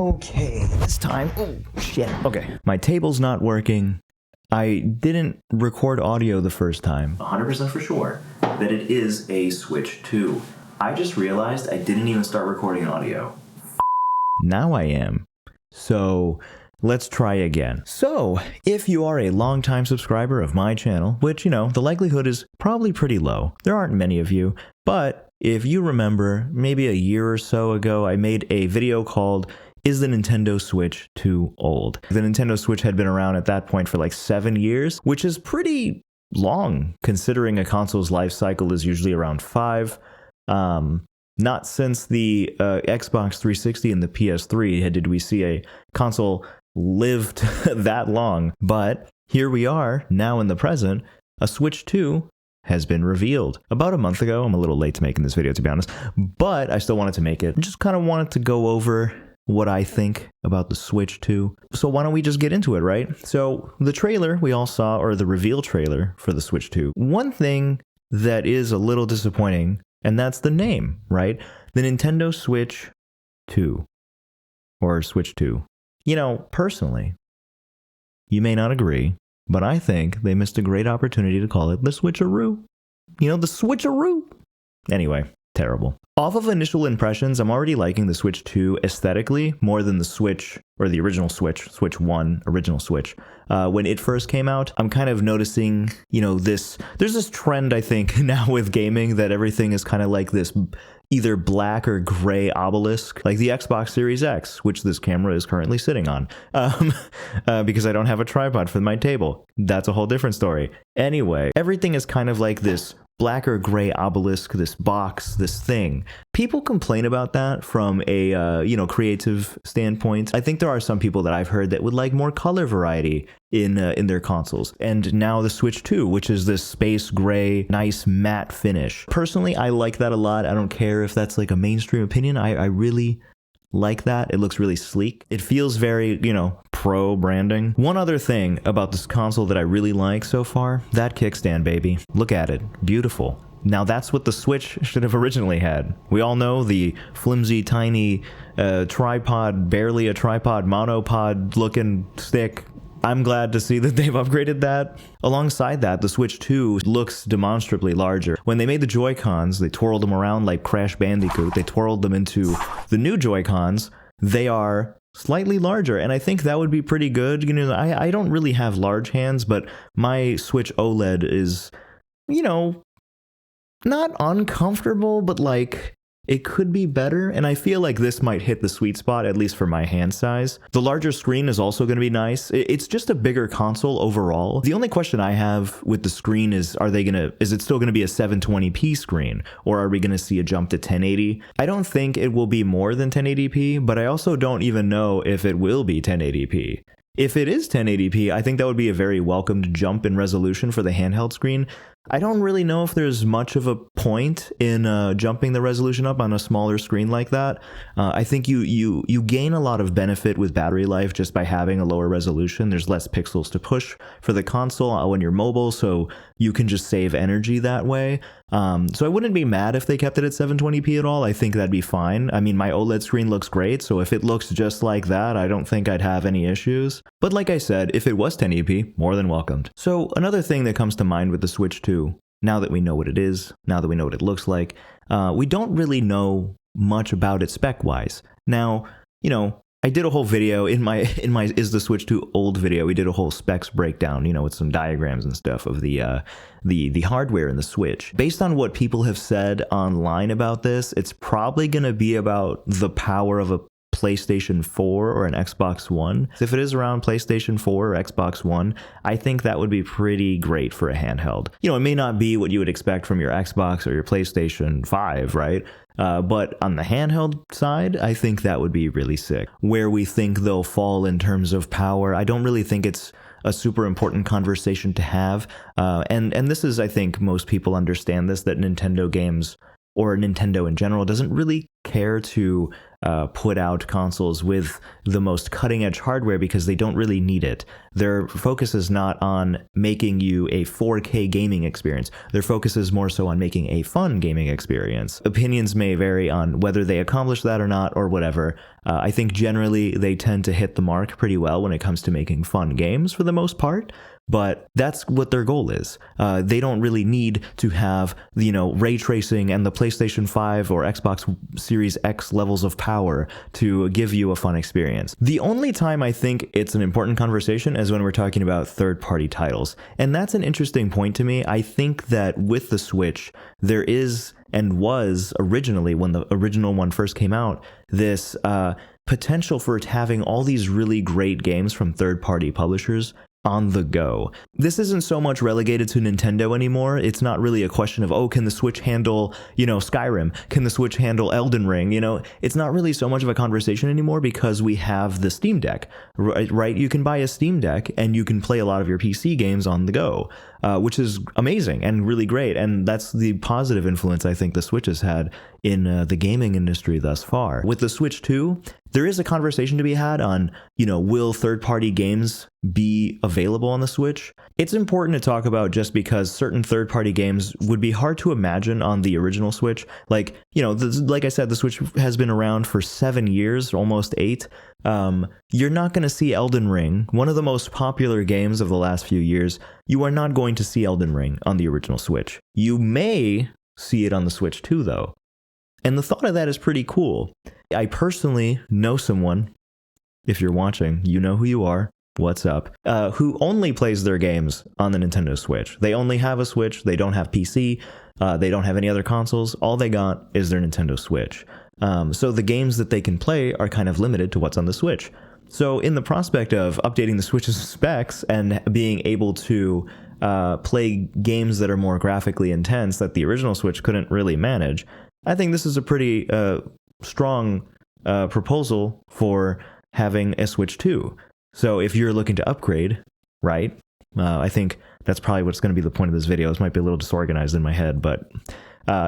Okay, this time, oh shit. Okay, my table's not working. I didn't record audio the first time. 100% for sure that it is a Switch 2. I just realized I didn't even start recording audio. Now I am. So let's try again. So, if you are a longtime subscriber of my channel, which, you know, the likelihood is probably pretty low. There aren't many of you, but if you remember, maybe a year or so ago, I made a video called Is the Nintendo Switch Too Old? The Nintendo Switch had been around at that point for like 7 years, which is pretty long considering a console's life cycle is usually around 5. Not since the Xbox 360 and the PS3 did we see a console lived that long. But here we are, now in the present, a Switch 2 has been revealed. About a month ago. I'm a little late to making this video, to be honest, but I still wanted to make it. Just kind of wanted to go over what I think about the Switch 2. So why don't we just get into it, right? So the trailer we all saw, or the reveal trailer for the Switch 2. One thing that is a little disappointing, and that's the name, right? The Nintendo Switch 2, or Switch 2. You know, personally, you may not agree, but I think they missed a great opportunity to call it the Switcheroo. You know, the Switcheroo. Anyway, terrible. Off of initial impressions, I'm already liking the Switch 2 aesthetically more than the Switch, or the original Switch, Switch 1, original Switch. When it first came out, I'm kind of noticing, you know, there's this trend, I think, now with gaming that everything is kind of like this either black or gray obelisk, like the Xbox Series X, which this camera is currently sitting on, because I don't have a tripod for my table. That's a whole different story. Anyway, everything is kind of like this black or gray obelisk, this box, this thing. People complain about that from a, you know, creative standpoint. I think there are some people that I've heard that would like more color variety in their consoles. And now the Switch 2, which is this space gray, nice matte finish. Personally, I like that a lot. I don't care if that's like a mainstream opinion. I really like that. It looks really sleek. It feels very, you know, pro branding. One other thing about this console that I really like so far, that kickstand, baby. Look at it. Beautiful. Now that's what the Switch should have originally had. We all know the flimsy, tiny tripod, barely a tripod, monopod looking stick. I'm glad to see that they've upgraded that. Alongside that, the Switch 2 looks demonstrably larger. When they made the Joy-Cons, they twirled them around like Crash Bandicoot. They twirled them into the new Joy-Cons. They are slightly larger, and I think that would be pretty good. You know, I don't really have large hands, but my Switch OLED is, you know, not uncomfortable, but like it could be better, and I feel like this might hit the sweet spot, at least for my hand size. The larger screen is also going to be nice. It's just a bigger console overall. The only question I have with the screen is, is it still going to be a 720p screen, or are we going to see a jump to 1080? I don't think it will be more than 1080p, but I also don't even know if it will be 1080p. If it is 1080p, I think that would be a very welcomed jump in resolution for the handheld screen. I don't really know if there's much of a point in jumping the resolution up on a smaller screen like that. I think you gain a lot of benefit with battery life just by having a lower resolution. There's less pixels to push for the console when you're mobile, so you can just save energy that way. So I wouldn't be mad if they kept it at 720p at all. I think that'd be fine. I mean, my OLED screen looks great, so if it looks just like that, I don't think I'd have any issues. But like I said, if it was 1080p, more than welcomed. So another thing that comes to mind with the Switch 2, now that we know what it is, now that we know what it looks like, we don't really know much about it spec-wise. Now, you know, I did a whole video in my Is the Switch 2 Old video. We did a whole specs breakdown, you know, with some diagrams and stuff of the hardware in the Switch. Based on what people have said online about this, it's probably going to be about the power of a PlayStation 4 or an Xbox One. So if it is around PlayStation 4 or Xbox One, I think that would be pretty great for a handheld. You know, it may not be what you would expect from your Xbox or your PlayStation 5, right? But on the handheld side, I think that would be really sick. Where we think they'll fall in terms of power, I don't really think it's a super important conversation to have. And this is, I think most people understand this, that Nintendo games, or Nintendo in general, doesn't really care to put out consoles with the most cutting edge hardware because they don't really need it. Their focus is not on making you a 4K gaming experience. Their focus is more so on making a fun gaming experience. Opinions may vary on whether they accomplish that or not, or whatever. I think generally they tend to hit the mark pretty well when it comes to making fun games for the most part. But that's what their goal is. They don't really need to have, ray tracing and the PlayStation 5 or Xbox Series X levels of power to give you a fun experience. The only time I think it's an important conversation is when we're talking about third-party titles. And that's an interesting point to me. I think that with the Switch, there is, and was originally, when the original one first came out, this potential for it having all these really great games from third-party publishers on the go. This isn't so much relegated to Nintendo anymore. It's not really a question of, can the Switch handle, Skyrim? Can the Switch handle Elden Ring? It's not really so much of a conversation anymore because we have the Steam Deck, right? You can buy a Steam Deck and you can play a lot of your PC games on the go, which is amazing and really great. And that's the positive influence I think the Switch has had in the gaming industry thus far. With the Switch 2, there is a conversation to be had on, will third-party games be available on the Switch? It's important to talk about just because certain third-party games would be hard to imagine on the original Switch. Like, like I said, the Switch has been around for 7 years, almost 8. You're not going to see Elden Ring, one of the most popular games of the last few years. You are not going to see Elden Ring on the original Switch. You may see it on the Switch 2, though. And the thought of that is pretty cool. I personally know someone, if you're watching, you know who you are, what's up, who only plays their games on the Nintendo Switch. They only have a Switch, they don't have PC, they don't have any other consoles, all they got is their Nintendo Switch. So the games that they can play are kind of limited to what's on the Switch. So in the prospect of updating the Switch's specs and being able to play games that are more graphically intense that the original Switch couldn't really manage, I think this is a pretty strong proposal for having a Switch 2. So if you're looking to upgrade, right, I think that's probably what's going to be the point of this video. This might be a little disorganized in my head, but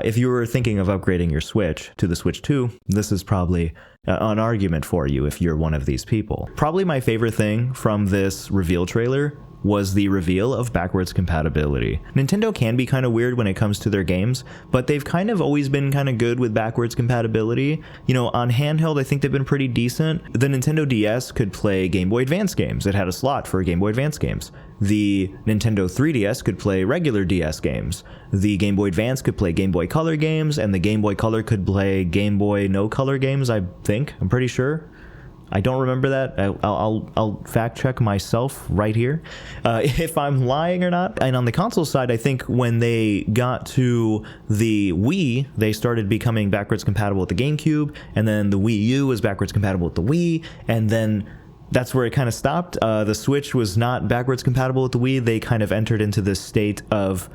if you were thinking of upgrading your Switch to the Switch 2, this is probably an argument for you if you're one of these people. Probably my favorite thing from this reveal trailer was the reveal of backwards compatibility. Nintendo can be kind of weird when it comes to their games, but they've kind of always been kind of good with backwards compatibility. On handheld, I think they've been pretty decent. The Nintendo DS could play Game Boy Advance games. It had a slot for Game Boy Advance games. The Nintendo 3DS could play regular DS games. The Game Boy Advance could play Game Boy Color games, and the Game Boy Color could play Game Boy No Color games, I think. I'm pretty sure. I don't remember that. I'll fact check myself right here if I'm lying or not. And on the console side, I think when they got to the Wii, they started becoming backwards compatible with the GameCube, and then the Wii U was backwards compatible with the Wii, and then that's where it kind of stopped. The Switch was not backwards compatible with the Wii. They kind of entered into this state of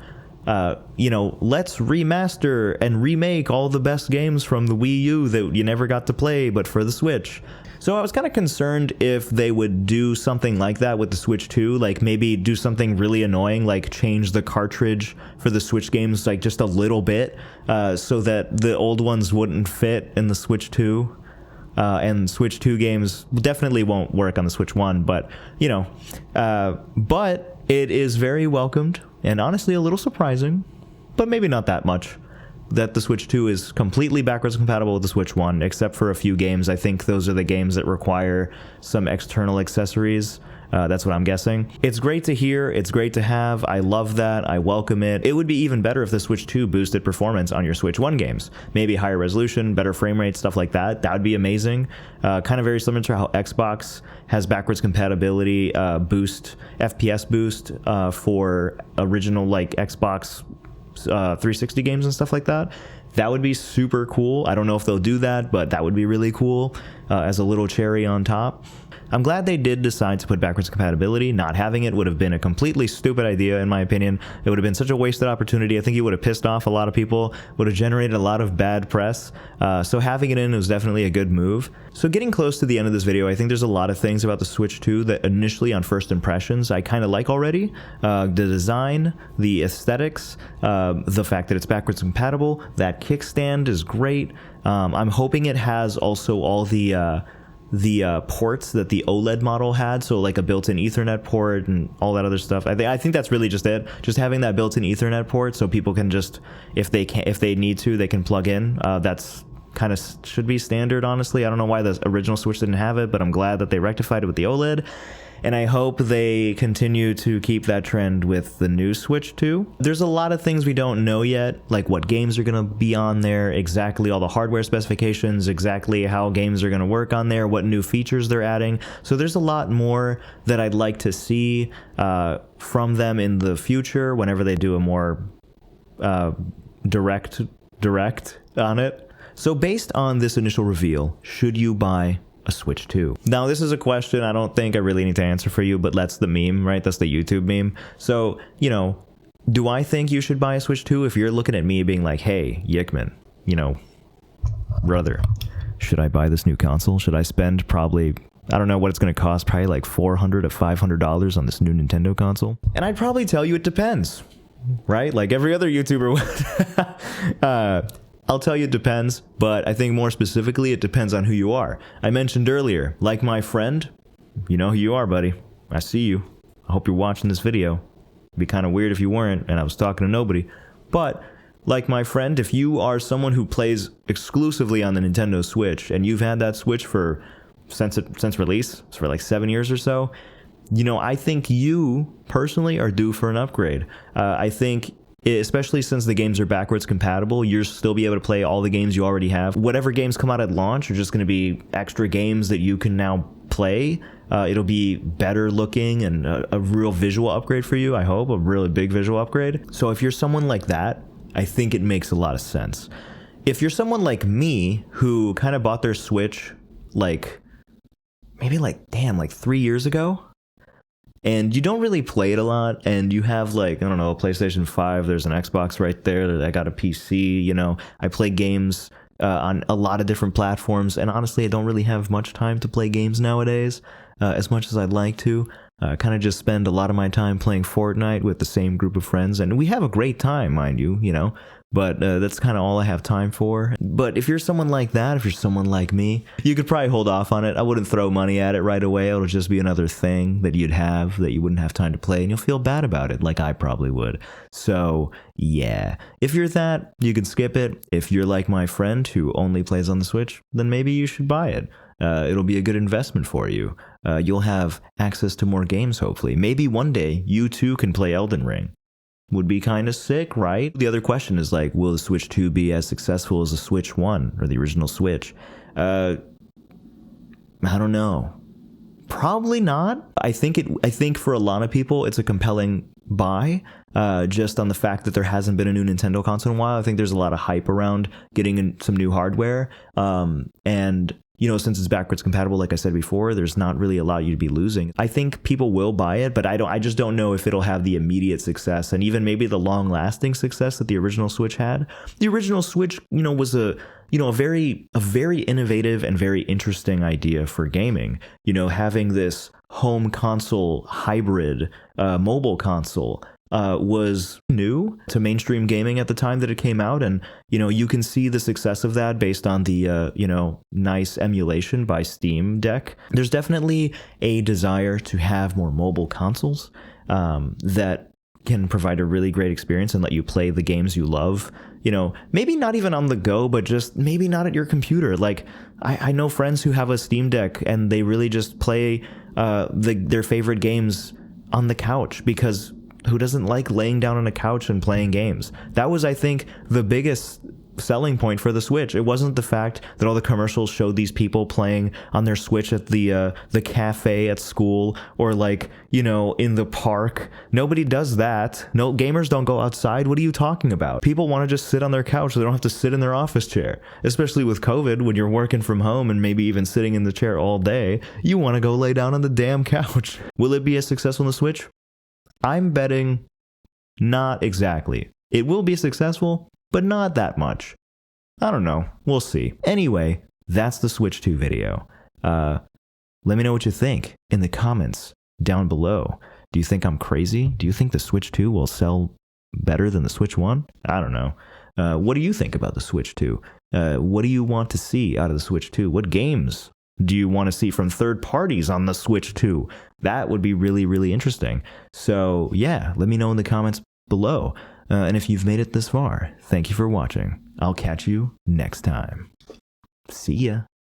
let's remaster and remake all the best games from the Wii U that you never got to play, but for the Switch. So I was kind of concerned if they would do something like that with the Switch 2, like maybe do something really annoying, like change the cartridge for the Switch games like just a little bit, so that the old ones wouldn't fit in the Switch 2. And Switch 2 games definitely won't work on the Switch 1, but, but it is very welcomed and honestly a little surprising, but maybe not that much, that the Switch 2 is completely backwards compatible with the Switch 1, except for a few games. I think those are the games that require some external accessories. That's what I'm guessing. It's great to hear. It's great to have. I love that. I welcome it. It would be even better if the Switch 2 boosted performance on your Switch 1 games. Maybe higher resolution, better frame rate, stuff like that. That would be amazing. Kind of very similar to how Xbox has backwards compatibility boost, FPS boost for original like Xbox 360 games and stuff like that. That would be super cool. I don't know if they'll do that, but that would be really cool as a little cherry on top. I'm glad they did decide to put backwards compatibility. Not having it would have been a completely stupid idea, in my opinion. It would have been such a wasted opportunity. I think it would have pissed off a lot of people, would have generated a lot of bad press. So having it in was definitely a good move. So getting close to the end of this video, I think there's a lot of things about the Switch 2 that initially on first impressions I kind of like already. The design, the aesthetics, the fact that it's backwards compatible, that kickstand is great. I'm hoping it has also all the ports that the OLED model had, so like a built-in Ethernet port and all that other stuff. I think that's really just it. Just having that built-in Ethernet port, so people can just, if they need to, they can plug in. That's kind of should be standard, honestly. I don't know why the original Switch didn't have it, but I'm glad that they rectified it with the OLED. And I hope they continue to keep that trend with the new Switch 2. There's a lot of things we don't know yet, like what games are going to be on there, exactly all the hardware specifications, exactly how games are going to work on there, what new features they're adding. So there's a lot more that I'd like to see from them in the future whenever they do a more direct on it. So based on this initial reveal, should you buy a Switch 2? Now, this is a question I don't think I really need to answer for you, but that's the meme, right? That's the YouTube meme. So, you know, do I think you should buy a Switch 2? If you're looking at me being like, hey, Yickman, you know, brother, should I buy this new console? Should I spend probably, I don't know what it's going to cost, probably like $400 to $500 on this new Nintendo console? And I'd probably tell you it depends, right? Like every other YouTuber would. I'll tell you it depends, but I think more specifically it depends on who you are. I mentioned earlier, like my friend, you know who you are, buddy. I see you. I hope you're watching this video. It'd be kind of weird if you weren't and I was talking to nobody. But like my friend, if you are someone who plays exclusively on the Nintendo Switch and you've had that Switch since release, for like 7 years or so, you know, I think you personally are due for an upgrade. I think, especially since the games are backwards compatible, you'll still be able to play all the games you already have. Whatever games come out at launch are just going to be extra games that you can now play. It'll be better looking and a real visual upgrade for you, I hope, a really big visual upgrade. So if you're someone like that, I think it makes a lot of sense. If you're someone like me who kind of bought their Switch like maybe like 3 years ago, and you don't really play it a lot, and you have like, I don't know, a PlayStation 5, there's an Xbox right there, I got a PC, you know, I play games on a lot of different platforms, and honestly, I don't really have much time to play games nowadays, as much as I'd like to. I kind of just spend a lot of my time playing Fortnite with the same group of friends, and we have a great time, mind you, you know, but that's kind of all I have time for. But if you're someone like that, if you're someone like me, you could probably hold off on it. I wouldn't throw money at it right away. It'll just be another thing that you'd have that you wouldn't have time to play, and you'll feel bad about it, like I probably would. So yeah, if you're that, you can skip it. If you're like my friend who only plays on the Switch, then maybe you should buy it. It'll be a good investment for you. You'll have access to more games, hopefully. Maybe one day you too can play Elden Ring. Would be kind of sick, right? The other question is like, will the Switch 2 be as successful as the Switch 1 or the original Switch? I don't know. Probably not. I think for a lot of people, it's a compelling buy, just on the fact that there hasn't been a new Nintendo console in a while. I think there's a lot of hype around getting in some new hardware, and you know, since it's backwards compatible, like I said before, there's not really a lot you'd be losing. I think people will buy it, but I just don't know if it'll have the immediate success and even maybe the long-lasting success that the original Switch had. The original Switch, you know, was a very innovative and very interesting idea for gaming. You know, having this home console hybrid mobile console was new to mainstream gaming at the time that it came out, and you know, you can see the success of that based on the you know, nice emulation by Steam Deck. There's definitely a desire to have more mobile consoles that can provide a really great experience and let you play the games you love. You know, maybe not even on the go, but just maybe not at your computer. Like I know friends who have a Steam Deck and they really just play their favorite games on the couch, because who doesn't like laying down on a couch and playing games? That was, I think, the biggest selling point for the Switch. It wasn't the fact that all the commercials showed these people playing on their Switch at the cafe at school, or like, you know, in the park. Nobody does that. No, gamers don't go outside. What are you talking about? People want to just sit on their couch so they don't have to sit in their office chair. Especially with COVID, when you're working from home and maybe even sitting in the chair all day, you want to go lay down on the damn couch. Will it be as successful in the Switch? I'm betting not exactly. It will be successful, but not that much. I don't know. We'll see. Anyway, that's the Switch 2 video. Let me know what you think in the comments down below. Do you think I'm crazy? Do you think the Switch 2 will sell better than the Switch 1? I don't know. What do you think about the Switch 2? What do you want to see out of the Switch 2? What games do you want to see from third parties on the Switch 2? That would be really, really interesting. So yeah, let me know in the comments below. And if you've made it this far, thank you for watching. I'll catch you next time. See ya.